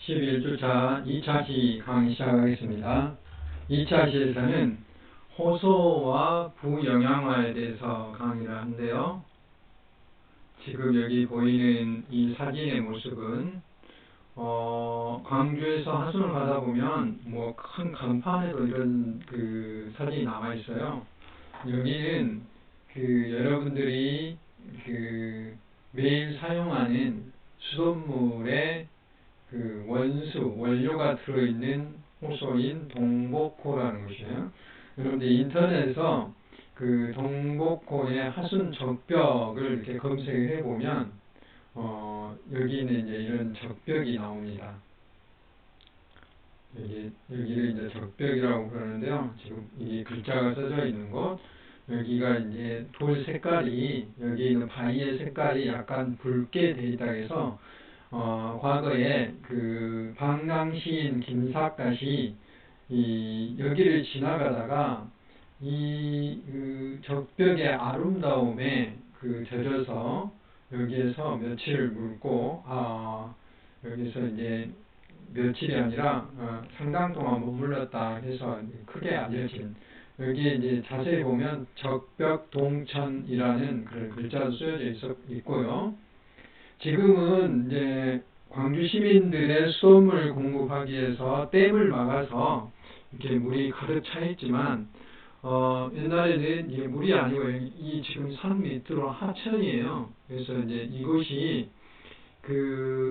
11주차 2차 시 강의 시작하겠습니다. 2차 시에서는 호소와 부영양화에 대해서 강의를 하는데요. 지금 여기 보이는 이 사진의 모습은 광주에서 하순을 가다 보면 뭐 큰 간판에도 이런 그 사진이 남아 있어요. 여기는 여러분들이 매일 사용하는 수돗물의 원료가 들어있는 호소인 동복호라는 것이에요. 여러분들 인터넷에서 동복호의 하순 적벽을 이렇게 검색을 해보면 여기는 이제 이런 적벽이 나옵니다. 여기를 이제 적벽이라고 그러는데요. 지금 이 글자가 써져 있는 곳, 여기가 이제 돌 색깔이, 여기 있는 바위의 색깔이 약간 붉게 되어 있다고 해서 과거에 방랑시인 김삿갓이 여기를 지나가다가 이 적벽의 아름다움에 젖어서 여기에서 며칠 묵고 여기서 이제 며칠이 아니라 상당 동안 머물렀다 해서 크게 알려진, 여기에 이제 자세히 보면 적벽동천이라는 그런 글자도 쓰여져 있고요. 지금은 이제 광주 시민들의 수돗물 공급하기 위해서 댐을 막아서 이렇게 물이 가득 차 있지만 옛날에는 이게 물이 아니고 이 지금 산 밑으로 하천이에요. 그래서 이제 이곳이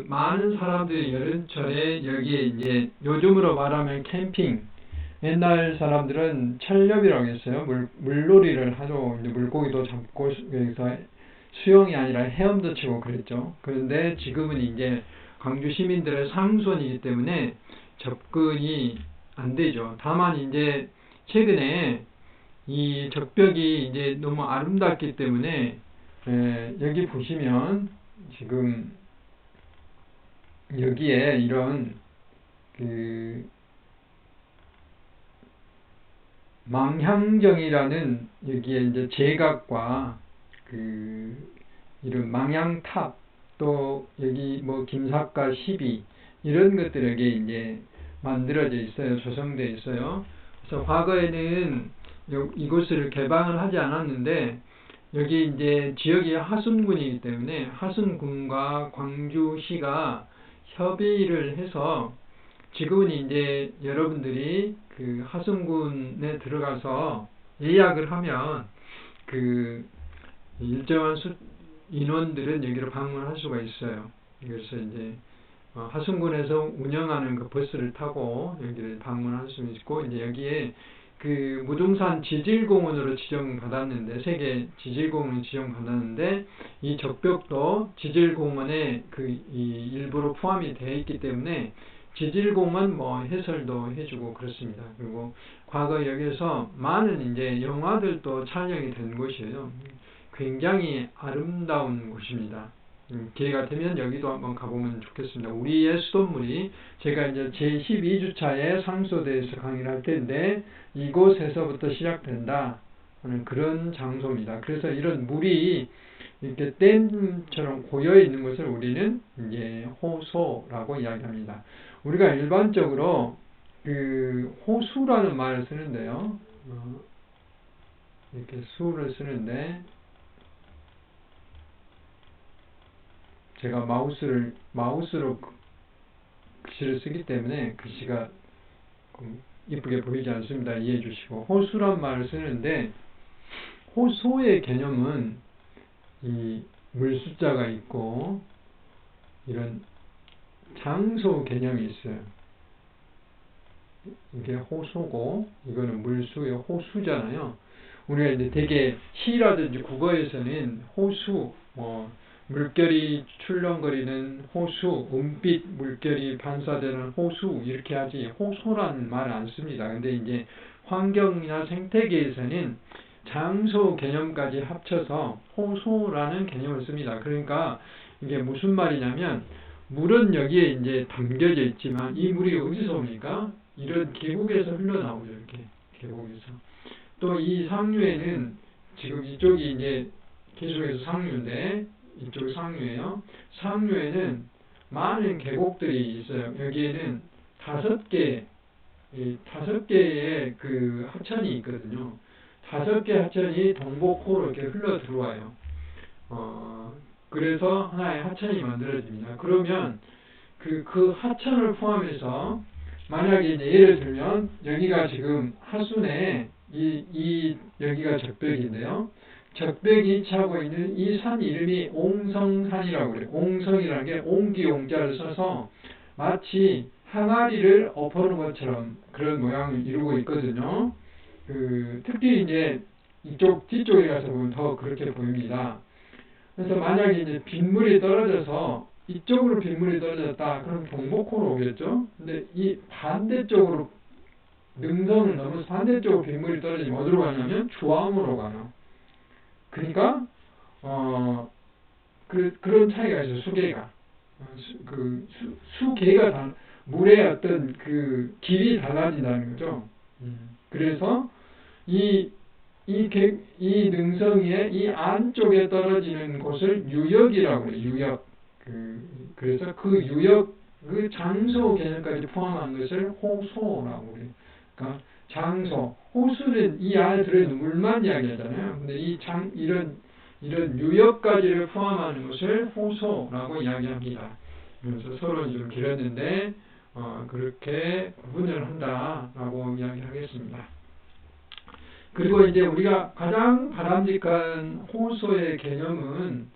많은 사람들이 여름철에 여기에 이제 요즘으로 말하면 캠핑, 옛날 사람들은 철렵이라고 했어요. 물놀이를 하죠. 이제 물고기도 잡고 여기서 수영이 아니라 헤엄도 치고 그랬죠. 그런데 지금은 이제 광주 시민들의 상수원이기 때문에 접근이 안 되죠. 다만 이제 최근에 이 적벽이 이제 너무 아름답기 때문에 여기 보시면 지금 여기에 이런 망향정이라는 여기에 이제 제각과 이런 망향탑, 또 여기 뭐 김삿갓 시비, 이런 것들이 여기 이제 만들어져 있어요. 조성되어 있어요. 그래서 과거에는 이곳을 개방을 하지 않았는데, 여기 이제 지역이 하순군이기 때문에 하순군과 광주시가 협의를 해서 지금은 이제 여러분들이 하순군에 들어가서 예약을 하면 일정한 인원들은 여기로 방문할 수가 있어요. 그래서 이제 하순군에서 운영하는 버스를 타고 여기를 방문할 수 있고, 이제 여기에 무등산 지질공원으로 지정받았는데, 세계 지질공원 지정받았는데, 이 적벽도 지질공원에 이 일부로 포함이 되어 있기 때문에 지질공원 해설도 해주고 그렇습니다. 그리고 과거 여기서 많은 이제 영화들도 촬영이 된 곳이에요. 굉장히 아름다운 곳입니다. 기회가 되면 여기도 한번 가보면 좋겠습니다. 우리의 수돗물이, 제가 이제 제12주차에 상수도에서 강의를 할 텐데 이곳에서부터 시작된다 하는 그런 장소입니다. 그래서 이런 물이 이렇게 댐처럼 고여 있는 것을 우리는 이제 호소라고 이야기합니다. 우리가 일반적으로 호수라는 말을 쓰는데요. 이렇게 수를 쓰는데, 제가 마우스로 글씨를 쓰기 때문에 글씨가 이쁘게 보이지 않습니다. 이해해 주시고, 호수란 말을 쓰는데, 호소의 개념은 이 물숫자가 있고 이런 장소 개념이 있어요. 이게 호소고, 이거는 물수의 호수잖아요. 우리가 이제 되게 시라든지 국어에서는 호수, 물결이 출렁거리는 호수, 은빛 물결이 반사되는 호수, 이렇게 하지 호소라는 말을 안 씁니다. 근데 이제 환경이나 생태계에서는 장소 개념까지 합쳐서 호소라는 개념을 씁니다. 그러니까 이게 무슨 말이냐면, 물은 여기에 이제 담겨져 있지만 이 물이 어디서 옵니까? 이런 계곡에서 흘러나오죠. 이렇게 계곡에서. 또 이 상류에는, 지금 이쪽이 이제 계속해서 상류인데 이쪽 상류예요. 상류에는 많은 계곡들이 있어요. 여기에는 5개의 그 하천이 있거든요. 5개 하천이 동복호로 이렇게 흘러 들어와요. 그래서 하나의 하천이 만들어집니다. 그러면 그 하천을 포함해서 만약에 이제 예를 들면 여기가 지금 하순에 여기가 적벽인데요. 적벽이 차고 있는 이 산 이름이 옹성산이라고 그래요. 옹성이라는 게 옹기용자를 써서 마치 항아리를 엎어놓은 것처럼 그런 모양을 이루고 있거든요. 특히 이제 이쪽 뒤쪽에 가서 보면 더 그렇게 보입니다. 그래서 만약에 이제 빗물이 떨어져서 이쪽으로 빗물이 떨어졌다. 그럼 동복호로 오겠죠. 근데 이 반대쪽으로 능선을 넘어서 반대쪽으로 빗물이 떨어지면 어디로 가냐면 주암으로 가요. 그러니까 그런 차이가 있어요. 수계가 수계가 물의 어떤 그 길이 달라진다는 거죠. 그래서 이 능성의 이 안쪽에 떨어지는 곳을 유역이라고 해요. 유역. 그래서 그 유역, 그 장소 개념까지 포함한 것을 호소라고 해요. 그러니까 장소, 호수는 이 안에 들어있는 물만 이야기하잖아요. 근데 이런 유역까지를 포함하는 것을 호소라고 이야기합니다. 그래서 서로 좀 길었는데 그렇게 구분을 한다라고 이야기하겠습니다. 그리고 이제 우리가 가장 바람직한 호소의 개념은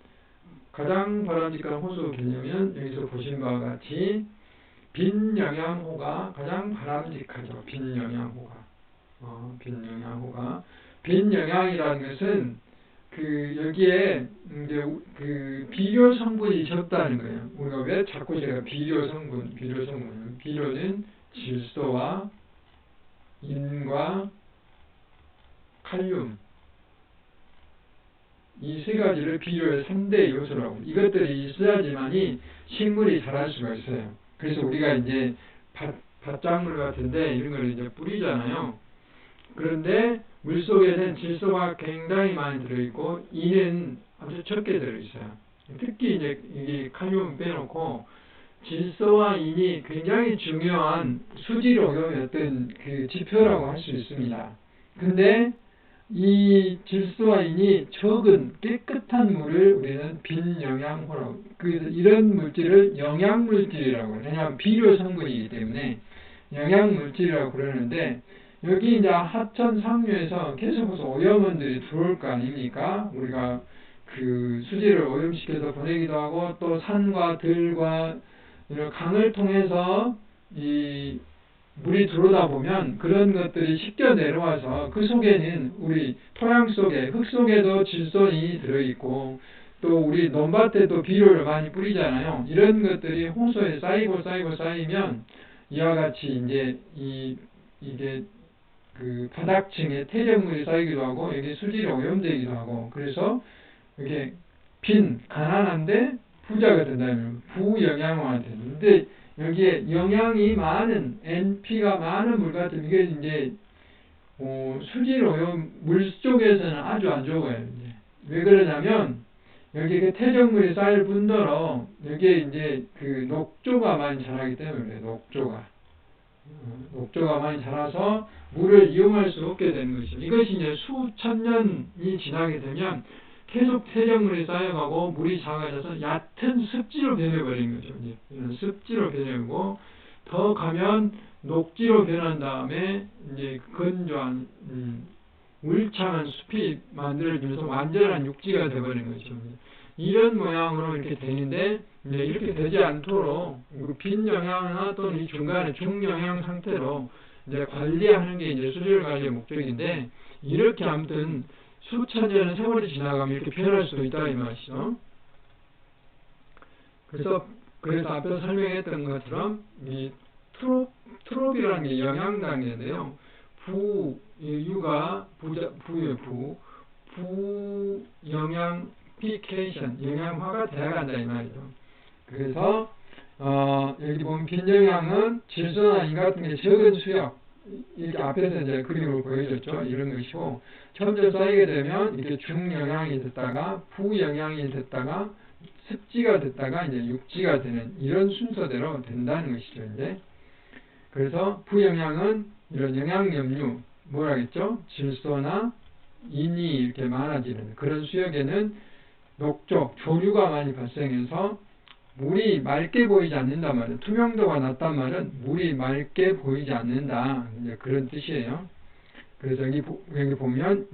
여기서 보신 바와 같이 빈영양호가 가장 바람직하죠. 빈영양이라는 것은 여기에 이제 비료 성분이 적다는 거예요. 우리가 왜 자꾸 제가 비료 성분, 비료는 질소와 인과 칼륨, 이 세 가지를 비료의 3대 요소라고. 이것들이 있어야지만이 식물이 자랄 수가 있어요. 그래서 우리가 이제 밭작물 같은데 이런 걸 이제 뿌리잖아요. 그런데 물 속에는 질소가 굉장히 많이 들어있고 인은 아주 적게 들어있어요. 특히 이제 이게 칼륨 빼놓고 질소와 인이 굉장히 중요한 수질 오염의 어떤 그 지표라고 할 수 있습니다. 근데 이 질소와 인이 적은 깨끗한 물을 우리는 빈영양호라고, 이런 물질을 영양물질이라고 해요. 왜냐하면 비료 성분이기 때문에 영양물질이라고 그러는데, 여기 이제 하천 상류에서 계속해서 오염원들이 들어올 거 아닙니까? 우리가 그 수질을 오염시켜서 보내기도 하고, 또 산과 들과 이런 강을 통해서 이 물이 들어오다 보면 그런 것들이 씻겨 내려와서 그 속에는 우리 토양 속에, 흙 속에도 질소이 들어있고, 또 우리 논밭에도 비료를 많이 뿌리잖아요. 이런 것들이 호소에 쌓이면 이와 같이 이제 이게 그 바닥층에 퇴적물이 쌓이기도 하고, 여기 수질이 오염되기도 하고, 그래서 이게 가난한데 부자가 된다면 부영양화가 되는데, 여기에 영양이 많은 NP가 많은 물 같은 이게 이제 수질 오염 물 쪽에서는 아주 안 좋아요. 이제. 왜 그러냐면 여기 그 퇴적물이 쌓일 뿐더러 여기에 이제 그 녹조가 많이 자라기 때문에 녹조가 많이 자라서 물을 이용할 수 없게 되는 것이죠. 이것이 이제 수천 년이 지나게 되면 계속 퇴적물이 쌓여가고 물이 작아져서 얕은 습지로 변해버리는 거죠. 이제 습지로 변해고, 더 가면 녹지로 변한 다음에 이제 건조한 울창한 숲이 만들어지면서 완전한 육지가 되어버리는 거죠. 이런 모양으로 이렇게 되는데, 이제 이렇게 되지 않도록 빈 영양이나 또는 이 중간에 중영양 상태로 이제 관리하는 게 이제 수질 관리의 목적인데, 이렇게 아무튼 수천 년의 세월이 지나가면 이렇게 변할 수도 있다 이 말이죠. 그래서 앞에서 설명했던 것처럼 이 트롭이라는 게 영양 단계인데요. 부유가 부영양피케이션, 영양화가 돼야간다 이 말이죠. 그래서 여기 보면 빈영양은 질소나 인 같은 게 적은 수역, 이렇게 앞에서 이제 그림으로 보여줬죠. 이런 것이고, 점점 쌓이게 되면 이렇게 중영양이 됐다가 부영양이 됐다가 습지가 됐다가 이제 육지가 되는 이런 순서대로 된다는 것이죠. 이제 그래서 부영양은 이런 영양염류 뭐라 했죠? 질소나 인이 이렇게 많아지는 그런 수역에는 녹조, 조류가 많이 발생해서 물이 맑게 보이지 않는단 말이에요. 투명도가 낮단 말은 물이 맑게 보이지 않는다. 이제 그런 뜻이에요. 그래서 여기 보면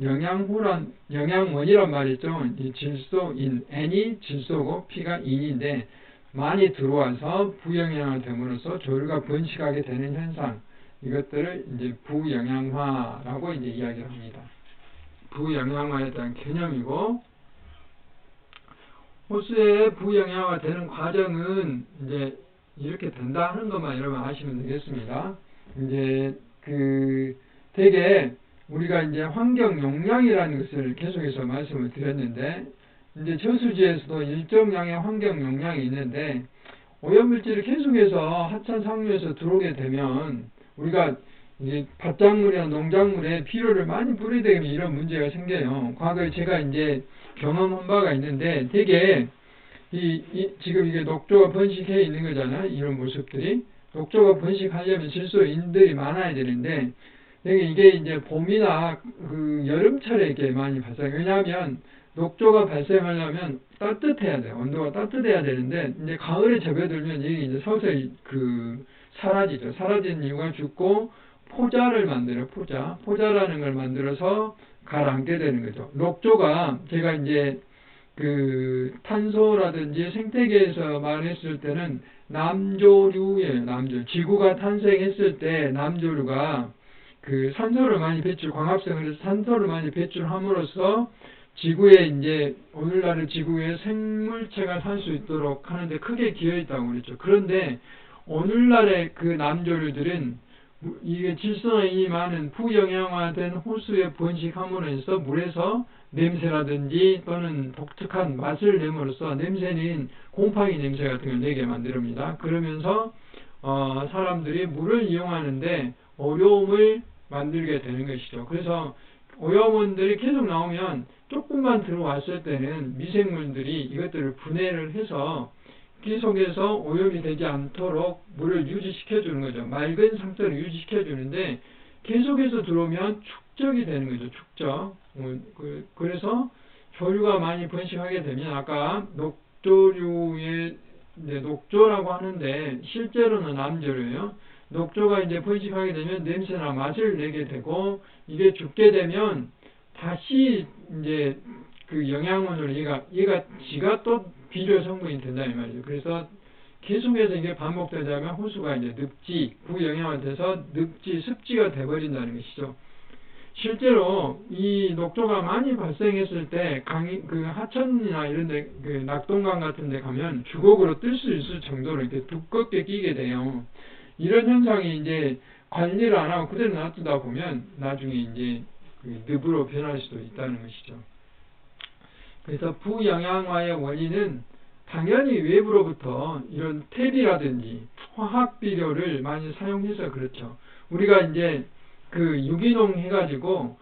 영양원이란 말이죠. 이 질소인, N이 질소고 P가 인인데 많이 들어와서 부영양화 됨으로써 조류가 번식하게 되는 현상, 이것들을 이제 부영양화라고 이제 이야기를 합니다. 부영양화에 대한 개념이고, 호수의 부영양화 되는 과정은 이제 이렇게 된다 하는 것만 여러분 아시면 되겠습니다. 이제 되게 우리가 이제 환경 용량이라는 것을 계속해서 말씀을 드렸는데, 이제 저수지에서도 일정량의 환경 용량이 있는데, 오염물질이 계속해서 하천 상류에서 들어오게 되면 우리가 이제 밭작물이나 농작물에 비료를 많이 뿌리게 되면 이런 문제가 생겨요. 과거에 제가 이제 경험한 바가 있는데, 되게 지금 이게 녹조가 번식해 있는 거잖아요. 이런 모습들이 녹조가 번식하려면 질소인들이 많아야 되는데, 이게 이제 봄이나 여름철에 이렇게 많이 발생. 왜냐하면 녹조가 발생하려면 따뜻해야 돼요. 온도가 따뜻해야 되는데, 이제 가을에 접어들면 이게 이제 서서히 사라지죠. 사라진 이유가 죽고 포자를 만들어요. 포자라는 걸 만들어서 가라앉게 되는 거죠. 녹조가 제가 이제 탄소라든지 생태계에서 말했을 때는 남조류예요. 남조류. 지구가 탄생했을 때 남조류가 산소를 많이 광합성을 해서 산소를 많이 배출함으로써 지구에 이제 오늘날의 지구에 생물체가 살 수 있도록 하는데 크게 기여했다고 그랬죠. 그런데 오늘날의 남조류들은 이게 질소나 인이 많은 부영양화된 호수에 번식함으로써 물에서 냄새라든지 또는 독특한 맛을 내므로써 냄새는 곰팡이 냄새 같은 걸 내게 만듭니다. 그러면서 사람들이 물을 이용하는데 어려움을 만들게 되는 것이죠. 그래서 오염원들이 계속 나오면 조금만 들어왔을 때는 미생물들이 이것들을 분해를 해서 계속해서 오염이 되지 않도록 물을 유지시켜 주는 거죠. 맑은 상태를 유지시켜 주는데 계속해서 들어오면 축적이 되는 거죠. 축적. 그래서 조류가 많이 번식하게 되면 아까 녹조류의 녹조라고 하는데 실제로는 남조류예요. 녹조가 이제 번식하게 되면 냄새나 맛을 내게 되고, 이게 죽게 되면 다시 이제 영양원으로 얘가 지가 또 비료 성분이 된다 이 말이죠. 그래서 계속해서 이게 반복되자면 호수가 이제 부영양화 돼서 늪지, 습지가 돼버린다는 것이죠. 실제로 이 녹조가 많이 발생했을 때 하천이나 이런 데 낙동강 같은 데 가면 주걱으로 뜰 수 있을 정도로 이렇게 두껍게 끼게 돼요. 이런 현상이 이제 관리를 안 하고 그대로 놔두다 보면 나중에 이제 늪으로 변할 수도 있다는 것이죠. 그래서 부영양화의 원인은 당연히 외부로부터 이런 퇴비라든지 화학비료를 많이 사용해서 그렇죠. 우리가 이제 유기농 해가지고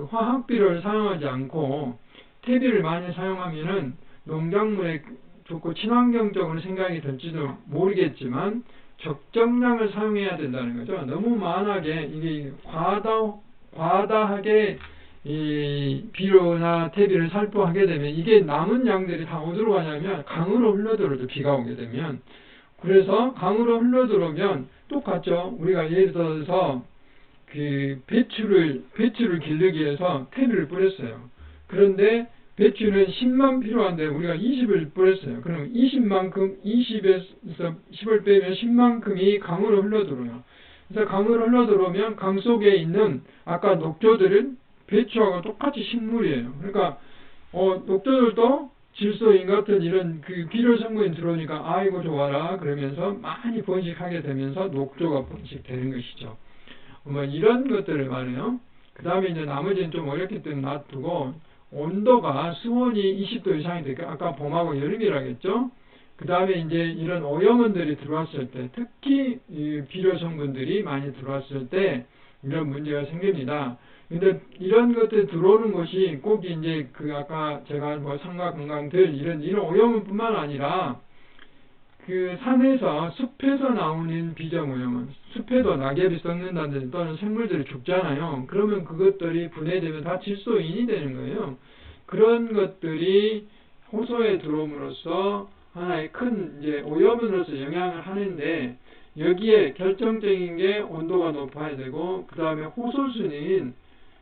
화학비료를 사용하지 않고 퇴비를 많이 사용하면은 농작물에 좋고 친환경적으로 생각이 될지도 모르겠지만 적정량을 사용해야 된다는 거죠. 너무 만하게 이게 과다하게 이 비료나 퇴비를 살포하게 되면 이게 남은 양들이 다 어디로 가냐면 강으로 흘러들어죠. 비가 오게 되면. 그래서 강으로 흘러들어오면 똑같죠. 우리가 예를 들어서 배추를 기르기 위해서 퇴비를 뿌렸어요. 그런데 배추는 10만 필요한데 우리가 20을 뿌렸어요. 그럼 20에서 10을 빼면 10만큼이 강으로 흘러들어요. 그래서 강으로 흘러들어오면 강 속에 있는 아까 녹조들은 배추하고 똑같이 식물이에요. 그러니까 녹조들도 질소인 같은 이런 비료 성분이 들어오니까 아이고 좋아라 그러면서 많이 번식하게 되면서 녹조가 번식되는 것이죠. 이런 것들을 말해요. 그 다음에 이제 나머지는 좀 어렵기 때문에 놔두고, 온도가 수온이 20도 이상이 되니까 아까 봄하고 여름이라겠죠. 그 다음에 이제 이런 오염원들이 들어왔을 때, 특히 이 비료 성분들이 많이 들어왔을 때 이런 문제가 생깁니다. 근데 이런 것들 들어오는 것이 꼭 이제 그 아까 제가 뭐 산과 금강들 이런 오염뿐만 아니라 그 산에서 숲에서 나오는 비정오염은 숲에도 낙엽이 썩는다든지 또는 생물들이 죽잖아요. 그러면 그것들이 분해되면 다 질소인이 되는 거예요. 그런 것들이 호소에 들어옴으로써 하나의 큰 이제 오염으로서 영향을 하는데 여기에 결정적인 게 온도가 높아야 되고 그 다음에 호소수는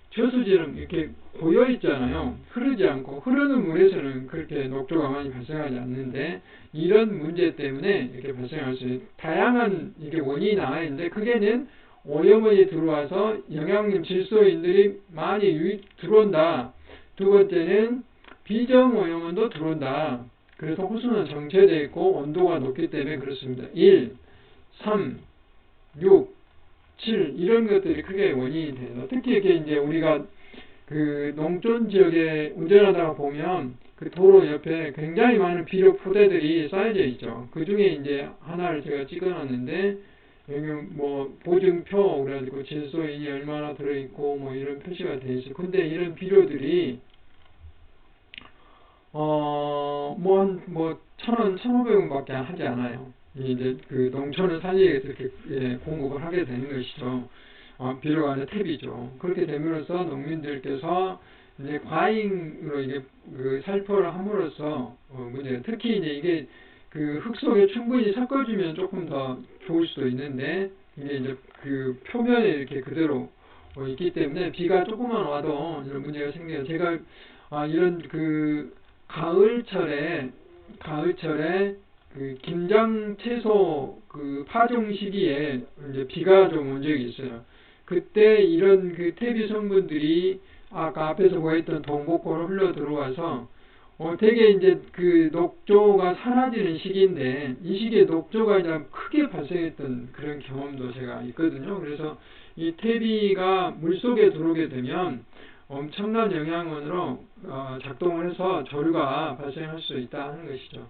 저수지는 이렇게 고여 있잖아요. 흐르지 않고 흐르는 물에서는 그렇게 녹조가 많이 발생하지 않는데 이런 문제 때문에 이렇게 발생할 수 있는 다양한 이게 원인이 나와 있는데 크게는 오염원이 들어와서 영양림 질소인들이 많이 들어온다. 두 번째는 비정오염원도 들어온다. 그래서 호수는 정체되어 있고 온도가 높기 때문에 그렇습니다. 1, 3, 6, 7 이런 것들이 크게 원인이 돼요. 특히 이렇게 이제 우리가 그 농촌 지역에 운전하다가 보면 그 도로 옆에 굉장히 많은 비료 포대들이 쌓여져 있죠. 그 중에 이제 하나를 제가 찍어놨는데 여기 뭐 보증표 그래가지고 질소인이 얼마나 들어있고 뭐 이런 표시가 돼 있어요. 근데 이런 비료들이 뭐 1,000원, 1,500원밖에 하지 않아요. 이제 그 농촌을 살리기 위해서 이렇게 공급을 하게 되는 것이죠. 비료 안에 탭이죠. 그렇게 됨으로써 농민들께서 이제 과잉으로 이게 그 살포를 함으로써 문제가 특히 이제 이게 그 흙 속에 충분히 섞어주면 조금 더 좋을 수도 있는데 이게 이제 그 표면에 이렇게 그대로 있기 때문에 비가 조금만 와도 이런 문제가 생겨요. 제가 이런 그 가을철에 그 김장 채소 그 파종 시기에 이제 비가 좀 온 적이 있어요. 그때 이런 그 퇴비 성분들이 아까 앞에서 보였던 동복고로 흘러 들어와서 되게 이제 그 녹조가 사라지는 시기인데 이 시기에 녹조가 이제 크게 발생했던 그런 경험도 제가 있거든요. 그래서 이 퇴비가 물속에 들어오게 되면 엄청난 영양원으로 작동을 해서 조류가 발생할 수 있다 하는 것이죠.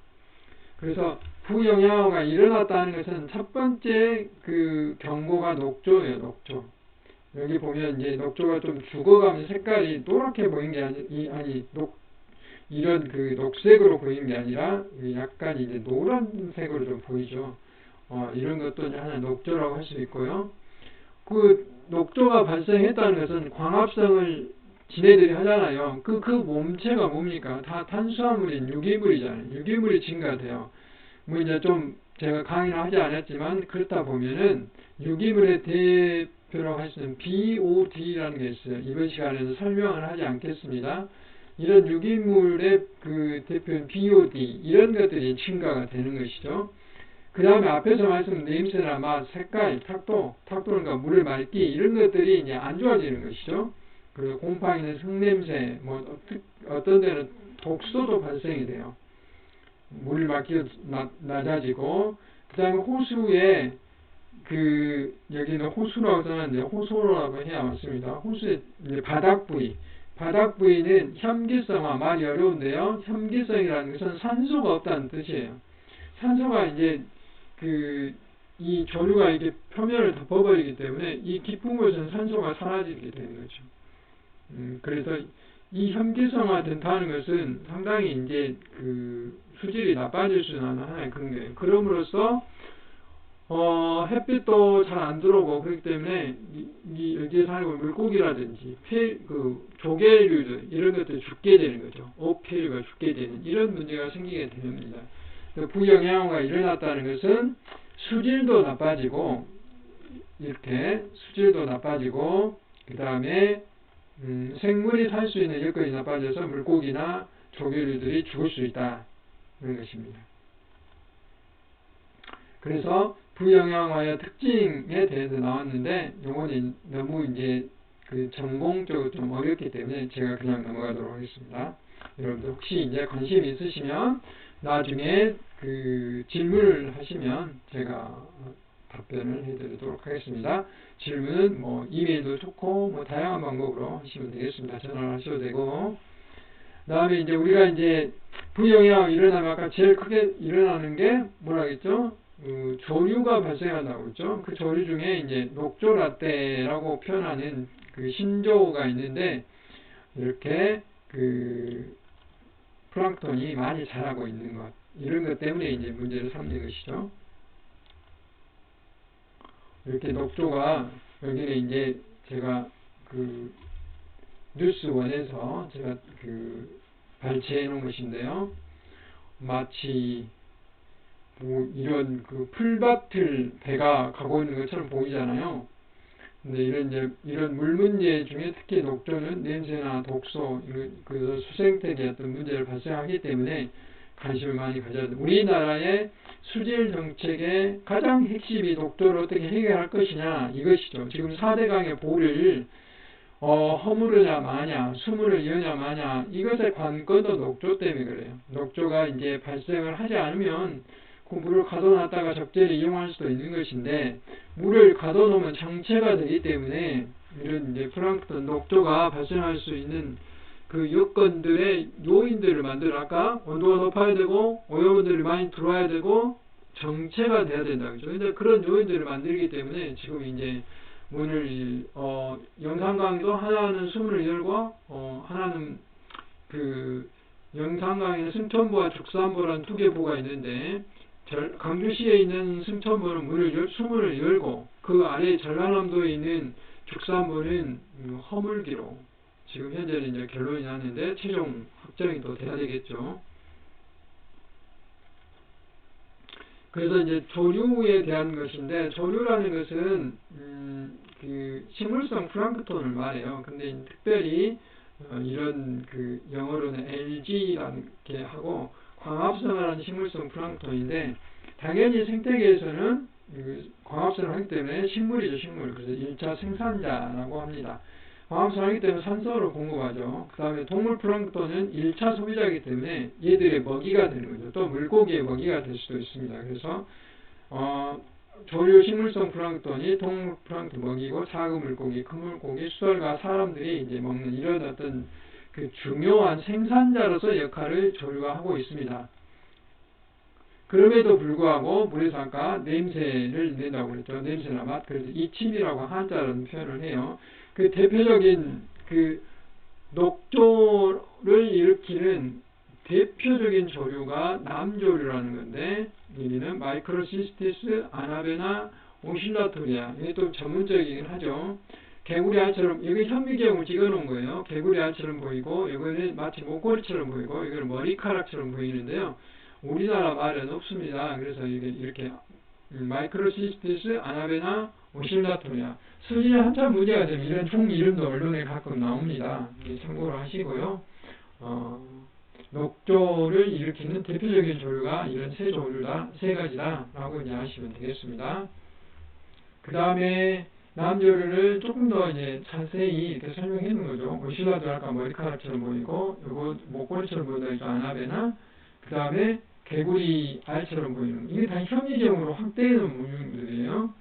그래서 부영양화가 일어났다는 것은 첫 번째 그 경고가 녹조예요. 녹조. 여기 보면 이제 녹조가 좀 죽어가면서 색깔이 노랗게 보이는 게 이런 그 녹색으로 보이는 게 아니라 약간 이제 노란색으로 좀 보이죠. 이런 것도 이제 하나의 녹조라고 할 수 있고요. 그 녹조가 발생했다는 것은 광합성을 지네들이 하잖아요. 그 몸체가 뭡니까? 다 탄수화물인 유기물이잖아요. 유기물이 증가돼요. 뭐 이제 좀 제가 강의는 하지 않았지만 그렇다 보면은 유기물의 대표라고 할 수 있는 BOD라는 게 있어요. 이번 시간에는 설명을 하지 않겠습니다. 이런 유기물의 그 대표인 BOD 이런 것들이 증가가 되는 것이죠. 그 다음에 앞에서 말씀드린 냄새나 맛, 색깔, 탁도는가 물의 맑기 이런 것들이 이제 안 좋아지는 것이죠. 그리고 곰팡이는 흙냄새, 뭐 어떤 데는 독소도 발생이 돼요. 물 맑기도 낮아지고 그 다음에 호수에 그 여기는 호수라고 써놨는데 호소라고 해야 맞습니다. 호수의 이제 바닥 부위는 혐기성화 말이 어려운데요. 혐기성이라는 것은 산소가 없다는 뜻이에요. 산소가 이제 이 조류가 이렇게 표면을 덮어버리기 때문에 이 깊은 곳은 산소가 사라지게 되는 거죠. 그래서 이 혐기성화 된다는 것은 상당히 이제 그 수질이 나빠질 수 있는 하나의 그런 거예요. 그럼으로써 햇빛도 잘 안 들어오고 그렇기 때문에 여기에 살고 물고기라든지 조개류들 이런 것들이 죽게 되는 거죠. 어패류가 죽게 되는 이런 문제가 생기게 됩니다. 부영양화가 일어났다는 것은 수질도 나빠지고 그 다음에 생물이 살 수 있는 여건이 나빠져서 물고기나 조개류들이 죽을 수 있다 그런 것입니다. 그래서 부영양화의 특징에 대해서 나왔는데 요거는 너무 이제 그 전공적으로 좀 어렵기 때문에 제가 그냥 넘어가도록 하겠습니다. 여러분들 혹시 이제 관심 있으시면 나중에 그 질문을 하시면 제가 답변을 해드리도록 하겠습니다. 질문은 뭐 이메일도 좋고 뭐 다양한 방법으로 하시면 되겠습니다. 전화를 하셔도 되고 다음에 이제 우리가 이제 부영양화 일어나면 아까 제일 크게 일어나는 게 뭐라 했죠? 조류가 발생한다고 했죠. 그 조류 중에 이제 녹조라떼라고 표현하는 그 신조가 있는데 이렇게 그 플랑크톤이 많이 자라고 있는 것, 이런 것 때문에 이제 문제를 삼는 것이죠. 이렇게 녹조가, 여기는 이제 제가 그 뉴스원에서 제가 그 발췌해 놓은 것인데요. 마치 뭐 이런 그 풀밭을 배가 가고 있는 것처럼 보이잖아요. 근데 이런 물 문제 중에 특히 녹조는 냄새나 독소, 그 수생태계 어떤 문제를 발생하기 때문에 관심을 많이 가져야 돼요. 우리나라의 수질 정책의 가장 핵심이 녹조를 어떻게 해결할 것이냐, 이것이죠. 지금 4대강의 보를 허무르냐 마냐, 수문을 이으냐 마냐, 이것의 관건도 녹조 때문에 그래요. 녹조가 이제 발생을 하지 않으면 그 물을 가둬놨다가 적절히 이용할 수도 있는 것인데, 물을 가둬놓으면 정체가 되기 때문에 이런 이제 플랑크톤 녹조가 발생할 수 있는 그 요건들의 요인들을 만들어, 아까 온도가 높아야 되고 오염원들이 많이 들어와야 되고 정체가 돼야 된다, 그죠? 근데 그런 요인들을 만들기 때문에 지금 이제 문을 영산 강도 하나는 수문을 열고 하나는 그 영산 강에는 승천부와 죽산부라는 두 개 부가 있는데, 강주시에 있는 승천부는 수문을 열고 그 아래 전라남도에 있는 죽산부는 허물기로 지금 현재는 이제 결론이 났는데 최종 확정이 또 돼야 되겠죠. 그래서 이제 조류에 대한 것인데, 조류라는 것은 그 식물성 플랑크톤을 말해요. 근데 특별히 이런 그 영어로는 algae라는 게 하고 광합성을 하는 식물성 플랑크톤인데, 당연히 생태계에서는 광합성을 하기 때문에 식물이죠, 식물. 그래서 1차 생산자라고 합니다. 광합성을 하기 때문에 산소를 공급하죠. 그 다음에 동물 플랑크톤은 1차 소비자이기 때문에 얘들의 먹이가 되는 거죠. 또 물고기의 먹이가 될 수도 있습니다. 그래서 조류 식물성 플랑크톤이 동물 플랑크톤 먹이고, 작은 물고기, 큰 물고기, 수달과 사람들이 이제 먹는 이런 어떤 그 중요한 생산자로서 역할을 조류가 하고 있습니다. 그럼에도 불구하고 물에서 아까 냄새를 낸다고 그랬죠. 냄새나 맛. 그래서 이침이라고 한자로는 표현을 해요. 그 대표적인 그 녹조를 일으키는 대표적인 조류가 남조류라는 건데, 여기는 마이크로시스티스 아나베나 오실라토리아. 이게 좀 전문적이긴 하죠. 개구리 알처럼, 여기 현미경을 찍어 놓은 거예요. 개구리 알처럼 보이고, 이거는 마치 목걸이처럼 보이고, 이거는 머리카락처럼 보이는데요. 우리나라 말은 없습니다. 그래서 이렇게 마이크로시스티스 아나베나 오실라토리아. 수질이 한참 문제가 되면 이런 총 이름도 언론에 가끔 나옵니다. 참고로 하시고요. 녹조를 일으키는 대표적인 조류가 이런 세 가지다라고 이제 아시면 되겠습니다. 그 다음에 남조류를 조금 더 이제 자세히 이렇게 설명해 놓은 거죠. 오실라도 아까 머리카락처럼 보이고, 요거 목걸이처럼 보인다니까 아나베나, 그 다음에 개구리 알처럼 보이는, 이게 다 현미경으로 확대해 놓은 문물들이에요.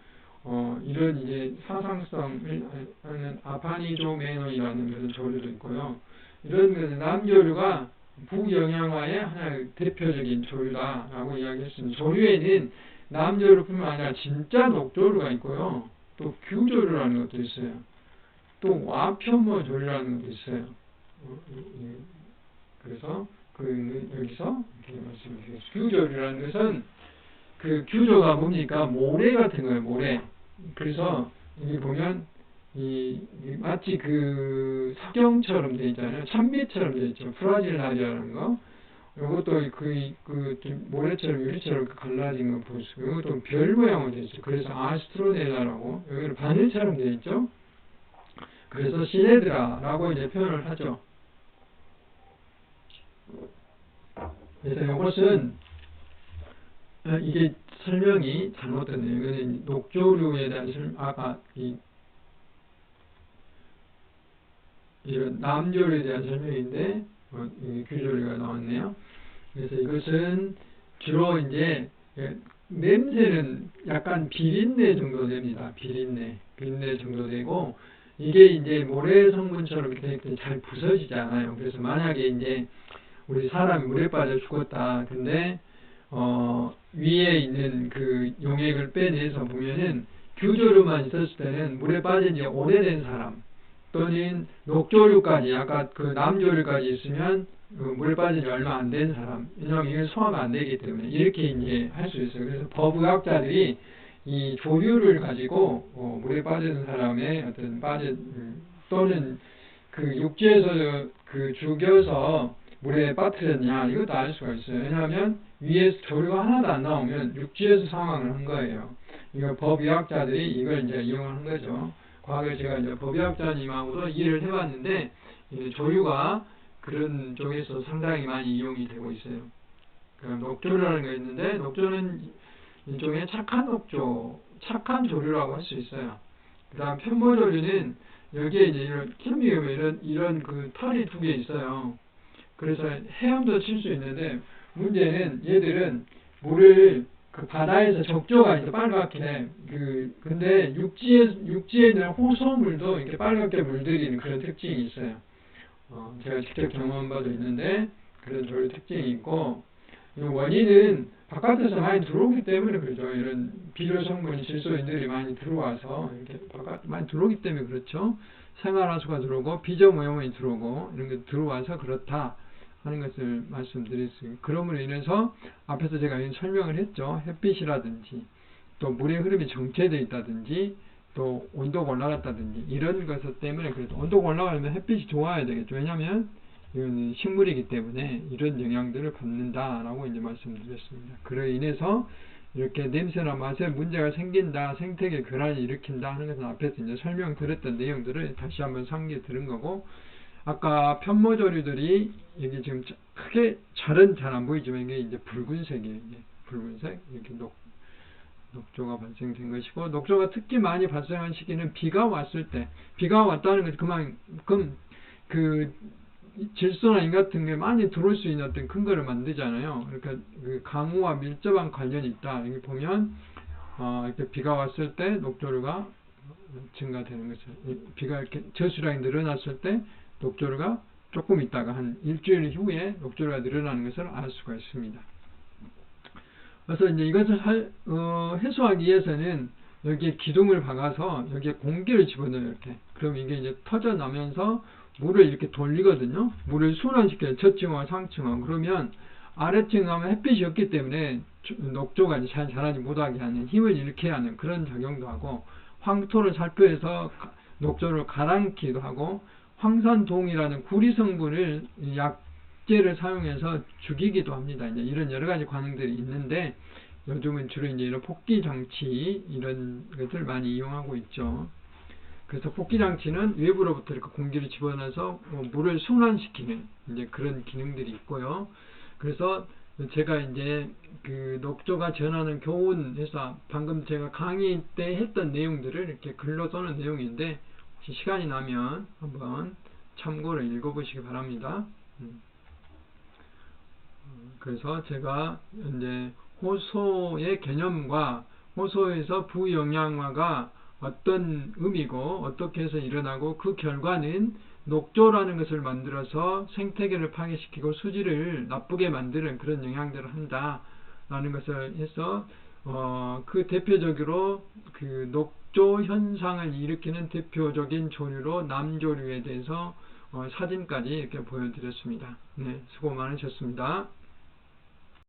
이런 이제 사상성을 하는 아파니조메논이라는 그런 조류도 있고요. 이런 것은 남조류가 북영양화의 하나의 대표적인 조류다라고 이야기했습니다. 조류에는 남조류뿐만 아니라 진짜 녹조류가 있고요. 또 규조류라는 것도 있어요. 또 와편모 조류라는 것도 있어요. 그래서 여기서 이렇게 말씀드리겠습니다. 규조류라는 것은 그 규조가 뭡니까? 모래 같은 거예요, 모래. 그래서 여기 보면 마치 그 석영처럼 되어 있잖아요. 참비처럼 되어 있죠. 프라질라리아라는 거. 이것도 모래처럼 유리처럼 갈라진 거 보시고, 이것도 별 모양으로 되어 있죠. 그래서 아스트로넬라라고, 여기는 바늘처럼 되어 있죠. 그래서 시네드라라고 이제 표현을 하죠. 그래서 이것은 이게 설명이 잘못됐네요. 이거는 녹조류에 대한 아까 이런 남조류에 대한 설명인데 규조류가 나왔네요. 그래서 이것은 주로 이제 냄새는 약간 비린내 정도 됩니다. 비린내 정도 되고, 이게 이제 모래 성분처럼 이렇게 잘 부서지지 않아요. 그래서 만약에 이제 우리 사람이 물에 빠져 죽었다. 근데 위에 있는 그 용액을 빼내서 보면은 규조류만 있었을 때는 물에 빠진 지 오래된 사람 또는 녹조류까지 아까 그 남조류까지 있으면 그 물에 빠진 지 얼마 안 된 사람, 왜냐하면 이게 소화가 안 되기 때문에 이렇게 이제 할 수 있어요. 그래서 법의학자들이 이 조류를 가지고 물에 빠진 사람의 어떤 빠진 또는 그 육지에서 그 죽여서 물에 빠뜨렸냐 이것도 알 수가 있어요. 왜냐하면 위에서 조류가 하나도 안 나오면 육지에서 사망을 한 거예요. 이거 법의학자들이 이걸 이제 이용한 거죠. 과거에 제가 이제 법의학자님하고도 일을 해봤는데 조류가 그런 쪽에서 상당히 많이 이용이 되고 있어요. 그러니까 녹조류라는 게 있는데 녹조는 일종의 착한 녹조, 착한 조류라고 할 수 있어요. 그 다음 편모조류는 여기에 이제 이런 키움이 이런 그 털이 두 개 있어요. 그래서 헤엄도 칠 수 있는데 문제는 얘들은 물을 그 바다에서 적조가 이제 빨갛게 근데 육지에 있는 호수물도 이렇게 빨갛게 물들이는 그런 특징이 있어요. 제가 직접 경험한 바도 있는데 그런 조류 특징이 있고 이 원인은 바깥에서 많이 들어오기 때문에 그렇죠. 이런 비료 성분이 질소인들이 많이 들어와서 이렇게 바깥 많이 들어오기 때문에 그렇죠. 생활하수가 들어오고 비저오염이 들어오고 이런 게 들어와서 그렇다 하는 것을 말씀드렸습니다. 그럼으로 인해서 앞에서 제가 설명을 했죠. 햇빛이라든지 또 물의 흐름이 정체되어 있다든지 또 온도가 올라갔다든지 이런 것 때문에 그래도 온도가 올라가면 햇빛이 좋아야 되겠죠. 왜냐하면 이건 식물이기 때문에 이런 영향들을 받는다라고 이제 말씀드렸습니다. 그로 인해서 이렇게 냄새나 맛에 문제가 생긴다, 생태계 교란을 일으킨다 하는 것은 앞에서 이제 설명드렸던 내용들을 다시 한번 상기해 드린 거고, 아까 편모조류들이 여기 지금 크게 잘은 잘 안 보이지만 이게 이제 붉은색이에요. 이게 붉은색 이렇게 녹조가 발생된 것이고, 녹조가 특히 많이 발생한 시기는 비가 왔을 때, 비가 왔다는 것은 그만큼 그 질소나 인 같은 게 많이 들어올 수 있는 어떤 근거를 만들잖아요. 그러니까 그 강우와 밀접한 관련이 있다. 여기 보면 이렇게 비가 왔을 때 녹조류가 증가되는 거죠. 비가 이렇게 저수량이 늘어났을 때 녹조류가 조금 있다가 한 일주일 후에 녹조류가 늘어나는 것을 알 수가 있습니다. 그래서 이제 이것을 해소하기 위해서는 여기에 기둥을 박아서 여기에 공기를 집어넣어요. 이렇게. 그럼 이게 이제 터져나면서 물을 이렇게 돌리거든요. 물을 순환시켜요. 저층과 상층화. 그러면 아래층 가면 햇빛이 없기 때문에 녹조가 이제 잘 자라지 못하게 하는, 힘을 일으켜야 하는 그런 작용도 하고, 황토를 살포해서 녹조를 가라앉기도 하고, 황산동이라는 구리 성분을 약재를 사용해서 죽이기도 합니다. 이제 이런 여러 가지 관행들이 있는데, 요즘은 주로 이제 이런 폭기 장치 이런 것을 많이 이용하고 있죠. 그래서 폭기 장치는 외부로부터 이렇게 공기를 집어넣어서 물을 순환시키는 이제 그런 기능들이 있고요. 그래서 제가 이제 그 녹조가 전하는 교훈에서 방금 제가 강의 때 했던 내용들을 이렇게 글로 써놓은 내용인데, 혹시 시간이 나면 한번 참고를 읽어보시기 바랍니다. 그래서 제가 이제 호소의 개념과 호소에서 부영양화가 어떤 의미고 어떻게 해서 일어나고, 그 결과는 녹조라는 것을 만들어서 생태계를 파괴시키고 수질을 나쁘게 만드는 그런 영향들을 한다라는 것을 해서 그 대표적으로 그 녹조 현상을 일으키는 대표적인 조류로 남조류에 대해서 사진까지 이렇게 보여드렸습니다. 네, 수고 많으셨습니다.